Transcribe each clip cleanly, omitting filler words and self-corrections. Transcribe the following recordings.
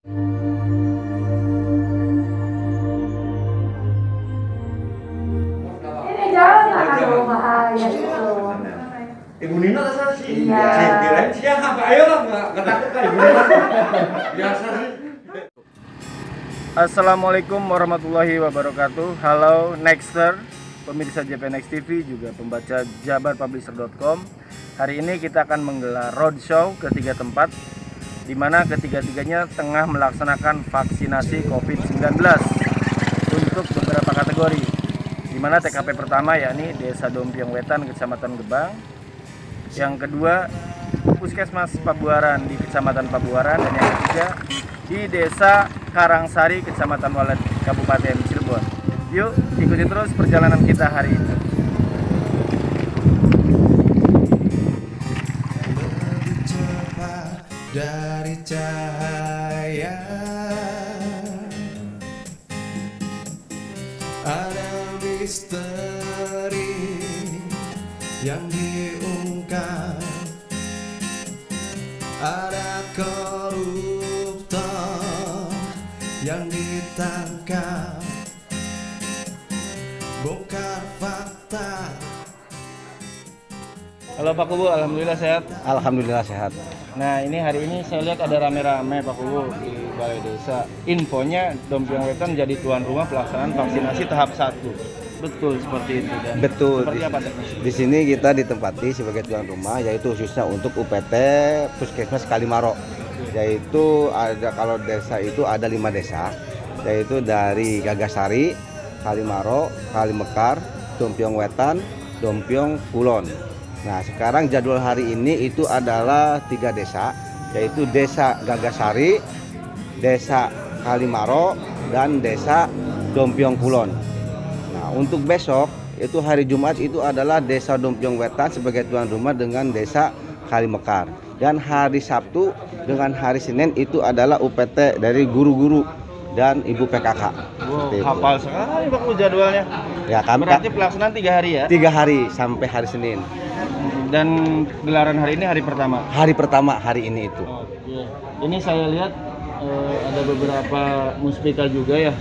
Ini jangan, aduh bahaya itu. Ibu Nina rasa sih. Iya. Kirain siapa? Ayo lah, nggak takut kan Ibu Nina. Biasa sih. Assalamualaikum warahmatullahi wabarakatuh. Halo Nexter, pemirsa JPNX TV, juga pembaca jabarpublisher.com. Hari ini kita akan menggelar roadshow ke 3 tempat, di mana ketiga-tiganya tengah melaksanakan vaksinasi COVID-19 untuk beberapa kategori. Di mana TKP pertama yakni Desa Dompiong Wetan, Kecamatan Gebang. Yang kedua, Puskesmas Pabuaran di Kecamatan Pabuaran. Dan yang ketiga, di Desa Karangsari, Kecamatan Walet, Kabupaten Cirebon. Yuk, ikuti terus perjalanan kita hari ini. Lebih cepat dari cahaya, ada misteri yang diungkap, ada koruptor yang ditangkap, bongkar fakta. Halo Pak Kubu, alhamdulillah sehat. Alhamdulillah sehat. Nah, ini hari ini saya lihat ada rame-rame Pak Kubu di Balai Desa. Infonya Dompiong Wetan jadi tuan rumah pelaksanaan vaksinasi tahap 1. Betul seperti itu dan Betul. seperti apa teknisnya? Di sini kita ditempati sebagai tuan rumah, yaitu khususnya untuk UPT Puskesmas Kalimaro. Yaitu ada, kalau desa itu ada 5 desa, yaitu dari Gagasari, Kalimaro, Kalimekar, Dompiong Wetan, Dompiong Kulon. Nah, sekarang jadwal hari ini itu adalah 3 desa, yaitu Desa Gagasari, Desa Kalimaro, dan Desa Dompiong Kulon. Nah, untuk besok itu hari Jumat itu adalah Desa Dompiong Wetan sebagai tuan rumah dengan Desa Kalimekar. Dan hari Sabtu dengan hari Senin itu adalah UPT dari guru-guru dan ibu PKK. Wow, hafal sekali Pak Kubu jadwalnya. Ya, kami Berarti pelaksanaan 3 hari ya? 3 hari sampai hari Senin. Dan gelaran hari ini hari pertama. Hari pertama hari ini itu. Oke. Ini saya lihat ada beberapa muspika juga ya.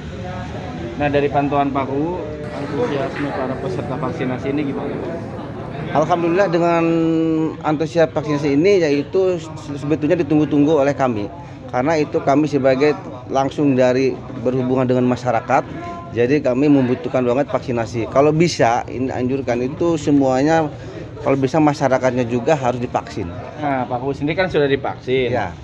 Nah, dari pantauan Pak Kubu, antusiasme para peserta vaksinasi ini gimana? Alhamdulillah dengan antusias vaksinasi ini yaitu sebetulnya ditunggu-tunggu oleh kami. Karena itu kami sebagai langsung dari berhubungan dengan masyarakat, jadi kami membutuhkan banget vaksinasi. Kalau bisa, ini anjurkan itu semuanya, kalau bisa masyarakatnya juga harus divaksin. Nah, Pak Kubu sendiri kan sudah divaksin. Ya,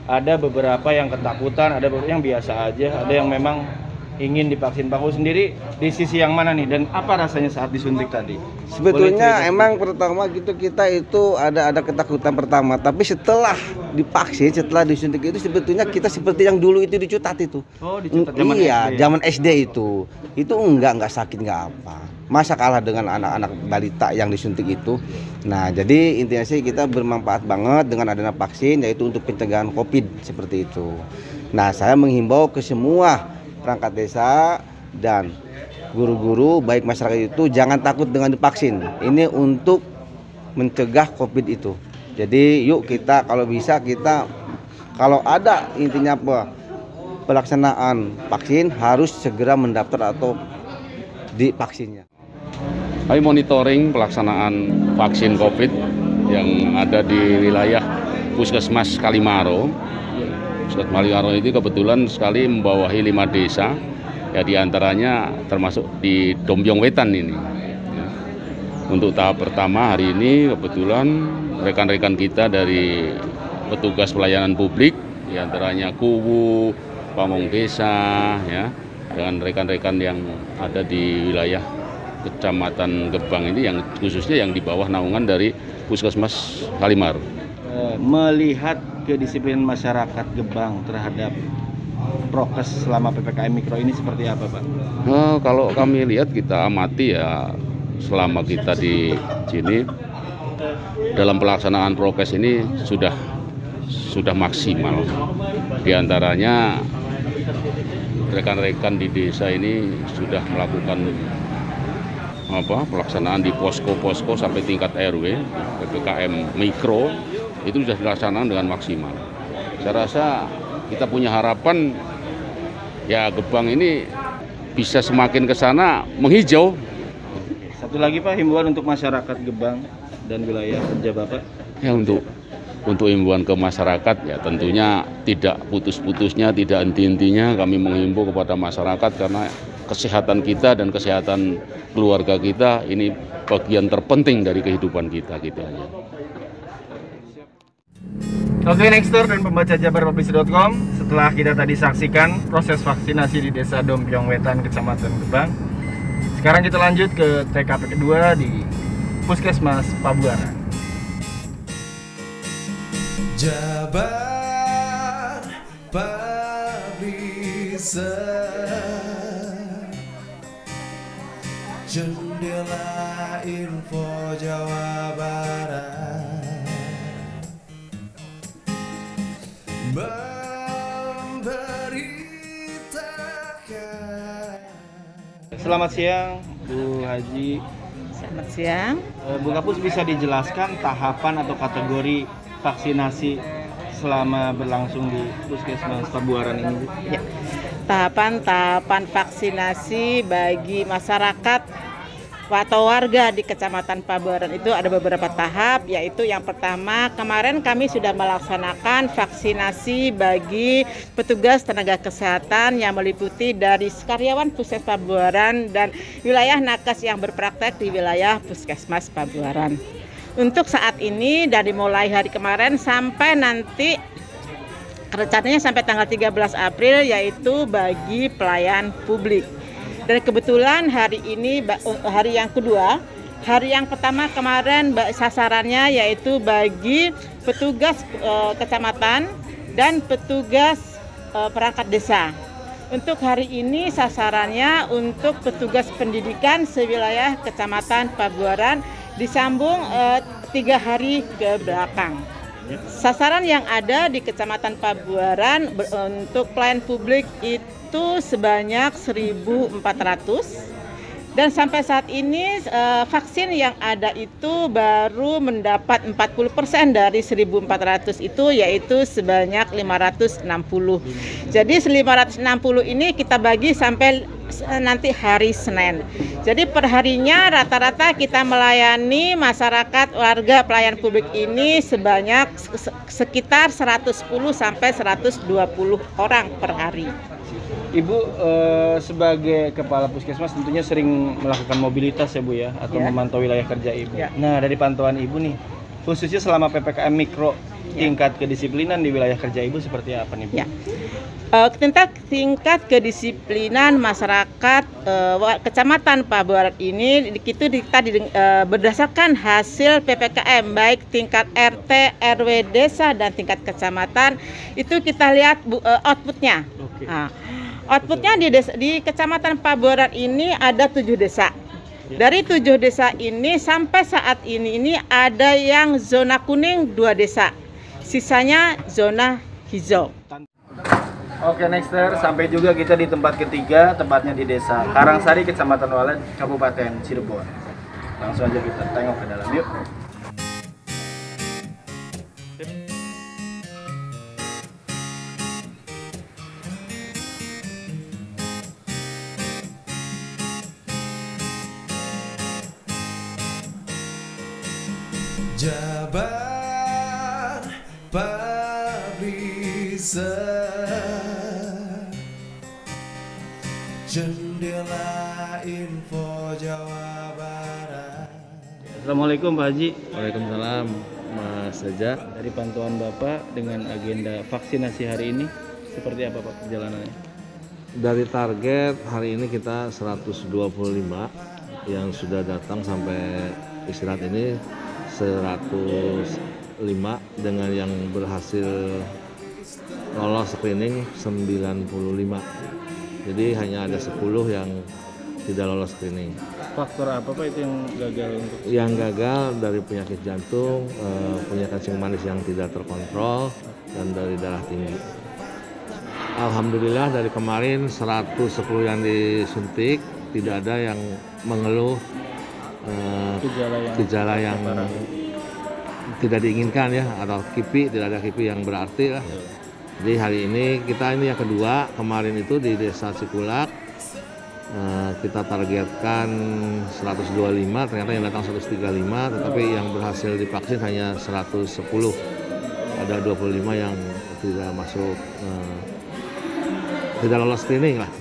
Ada beberapa yang ketakutan, ada beberapa yang biasa aja, ada yang memang ingin divaksin. Pak Kubu sendiri di sisi yang mana nih, dan apa rasanya saat disuntik tadi? sebetulnya emang pertama gitu kita itu ada ketakutan pertama, tapi setelah divaksin, setelah disuntik itu sebetulnya kita seperti yang dulu itu dicutat itu. Oh, dicutat zaman Iya, SD. zaman SD itu enggak sakit, enggak apa. Masa kalah dengan anak-anak balita yang disuntik itu. Nah, jadi intinya sih kita bermanfaat banget dengan adanya vaksin, yaitu untuk pencegahan COVID seperti itu. Nah, saya menghimbau ke semua perangkat desa dan guru-guru baik masyarakat itu jangan takut dengan divaksin. Ini untuk mencegah COVID itu. Jadi yuk kita kalau bisa kita kalau ada intinya apa pelaksanaan vaksin harus segera mendaftar atau divaksinnya. Kami monitoring pelaksanaan vaksin COVID yang ada di wilayah Puskesmas Kalimaro. Puskesmas Kalimaro itu kebetulan sekali membawahi 5 desa, ya diantaranya termasuk di Dompiong Wetan ini. Ya. Untuk tahap pertama hari ini kebetulan rekan-rekan kita dari petugas pelayanan publik, diantaranya Kuwu, Pamong Desa, ya, dengan rekan-rekan yang ada di wilayah Kecamatan Gebang ini yang khususnya yang di bawah naungan dari Puskesmas Kalimaro. Melihat kedisiplinan masyarakat Gebang terhadap prokes selama PPKM Mikro ini seperti apa, Pak? Kalau kami lihat, kita amati ya selama kita di sini dalam pelaksanaan prokes ini sudah maksimal. Di antaranya rekan-rekan di desa ini sudah melakukan pelaksanaan di posko-posko sampai tingkat RW, PPKM Mikro itu sudah dilaksanakan dengan maksimal. Saya rasa Kita punya harapan ya Gebang ini bisa semakin ke sana menghijau. Satu lagi Pak, himbauan untuk masyarakat Gebang dan wilayah kerja Bapak. Ya untuk himbauan ke masyarakat ya tentunya tidak putus-putusnya, tidak henti-hentinya kami menghimbau kepada masyarakat karena kesehatan kita dan kesehatan keluarga kita ini bagian terpenting dari kehidupan kita gitu aja. Oke, Nexter dan pembaca jabarpublish.com, setelah kita tadi saksikan proses vaksinasi di Desa Dompiong Wetan, Kecamatan Gebang, sekarang kita lanjut ke TKP kedua di Puskesmas Pabuaran. Jabar Publisher, jendela info Jawa Barat, memberitakan. Selamat siang, Bu Haji. Selamat siang. Bu Kapus, bisa dijelaskan tahapan atau kategori vaksinasi selama berlangsung di Puskesmas Pabuaran ini, Bu? Ya. Tahapan vaksinasi bagi masyarakat atau warga di Kecamatan Pabuaran itu ada beberapa tahap, yaitu yang pertama kemarin kami sudah melaksanakan vaksinasi bagi petugas tenaga kesehatan yang meliputi dari karyawan Puskesmas Pabuaran dan wilayah nakes yang berpraktek di wilayah Puskesmas Pabuaran. Untuk saat ini dari mulai hari kemarin sampai nanti rencananya sampai tanggal 13 April yaitu bagi pelayan publik. Dan kebetulan hari ini hari yang kedua, hari yang pertama kemarin sasarannya yaitu bagi petugas kecamatan dan petugas perangkat desa. Untuk hari ini sasarannya untuk petugas pendidikan sewilayah Kecamatan Pabuaran disambung 3 hari ke belakang. Sasaran yang ada di Kecamatan Pabuaran untuk pelayan publik itu sebanyak 1.400 dan sampai saat ini vaksin yang ada itu baru mendapat 40% dari 1.400 itu, yaitu sebanyak 560. Jadi 560 ini kita bagi sampai nanti hari Senin. Jadi perharinya rata-rata kita melayani masyarakat warga pelayan publik ini sebanyak sekitar 110 sampai 120 orang per hari. Ibu sebagai kepala puskesmas tentunya sering melakukan mobilitas ya Bu ya, atau memantau wilayah kerja Ibu. Ya. Nah, dari pantauan Ibu nih, khususnya selama PPKM Mikro, tingkat kedisiplinan di wilayah kerja Ibu seperti apa nih Bu? Ya. Tingkat kedisiplinan masyarakat Kecamatan Pabuaran ini itu berdasarkan hasil PPKM baik tingkat RT, RW desa dan tingkat kecamatan itu kita lihat outputnya. Oke. Nah, outputnya di Kecamatan Pabuaran ini ada 7 desa. Dari 7 desa ini sampai saat ini ada yang zona kuning 2 desa, sisanya zona hijau. Oke, Nexter, sampai juga kita di tempat ketiga, tepatnya di Desa Karangsari, Kecamatan Walet, Kabupaten Cirebon. Langsung aja kita tengok ke dalam, yuk. Jabar Publisher, jendela info Jawa Barat. Assalamualaikum Pak Haji. Waalaikumsalam Mas Reza. Dari pantauan Bapak dengan agenda vaksinasi hari ini, seperti apa Pak perjalanannya? Dari target hari ini kita 125 yang sudah datang sampai istirahat ini 105 dengan yang berhasil lolos screening 95. Jadi hanya ada 10 yang tidak lolos screening. Faktor apa Pak itu yang gagal untuk? Yang gagal dari penyakit jantung, penyakit kencing manis yang tidak terkontrol, dan dari darah tinggi. Alhamdulillah dari kemarin 110 yang disuntik tidak ada yang mengeluh gejala yang tidak diinginkan ya, atau KIPI, tidak ada KIPI yang berarti lah. Jadi hari ini kita ini yang kedua, kemarin itu di Desa Cikulak kita targetkan 125, ternyata yang datang 135, tetapi yang berhasil divaksin hanya 110. Ada 25 yang tidak masuk, tidak lolos screening lah.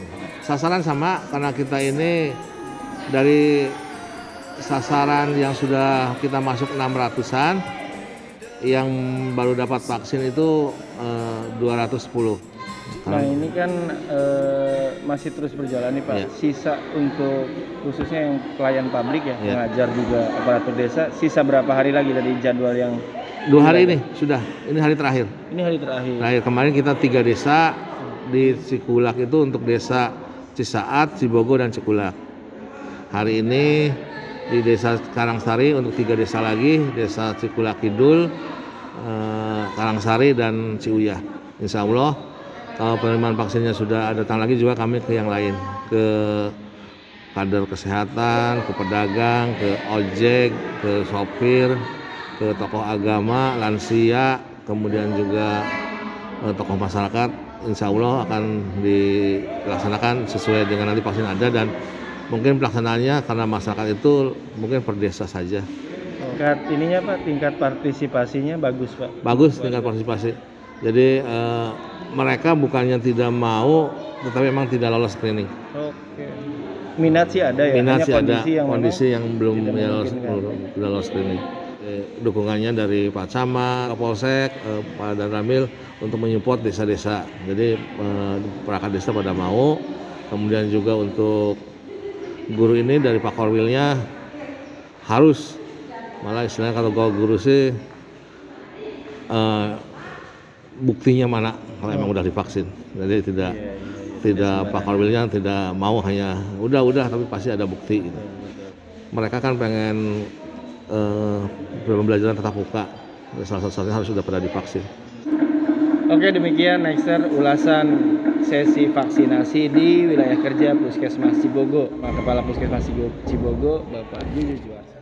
Sasaran sama karena kita ini dari sasaran yang sudah kita masuk 600-an, yang baru dapat vaksin itu 210. Nah ini kan masih terus berjalan nih Pak. Ya. Sisa untuk khususnya yang pelayan publik ya, Ya. mengajar juga aparatur desa. Sisa berapa hari lagi dari jadwal yang 2 hari ini sudah, ini hari terakhir. Ini hari terakhir. Terakhir kemarin kita 3 desa di Cikulak itu untuk desa Cisaat, Cibogo dan Cikulak. Hari ini di desa Karangsari untuk 3 desa lagi, desa Cikulak Kidul, Karangsari dan Ciuyah. Insya Allah kalau penerimaan vaksinnya sudah datang lagi juga kami ke yang lain, ke kader kesehatan, ke pedagang, ke ojek, ke sopir, ke tokoh agama, lansia, kemudian juga tokoh masyarakat. Insya Allah akan dilaksanakan sesuai dengan nanti vaksin ada, dan mungkin pelaksanaannya karena masyarakat itu mungkin per desa saja. Tingkat ininya Pak, tingkat partisipasinya bagus Pak. Bagus tingkat partisipasi. Jadi mereka bukannya tidak mau, tetapi memang tidak lolos screening. Oke. Minat sih ada ya. Minat sih ada, yang kondisi yang belum tidak tidak lolos screening. Dukungannya dari Pak Camat, Kapolsek, Pak Dan Ramil untuk menyupport desa-desa. Jadi perangkat desa pada mau. Kemudian juga untuk guru ini dari Pak Korwilnya harus, malah istilahnya kalau guru sih buktinya mana kalau emang udah divaksin. Jadi tidak Pak Korwilnya tidak mau hanya udah tapi pasti ada bukti gitu. Mereka kan pengen pembelajaran tatap muka, salah satunya harus sudah pada divaksin. Oke, demikian Nexter ulasan sesi vaksinasi di wilayah kerja Puskesmas Cibogo. Kepala Puskesmas Cibogo Bapak Juju Juwarsa.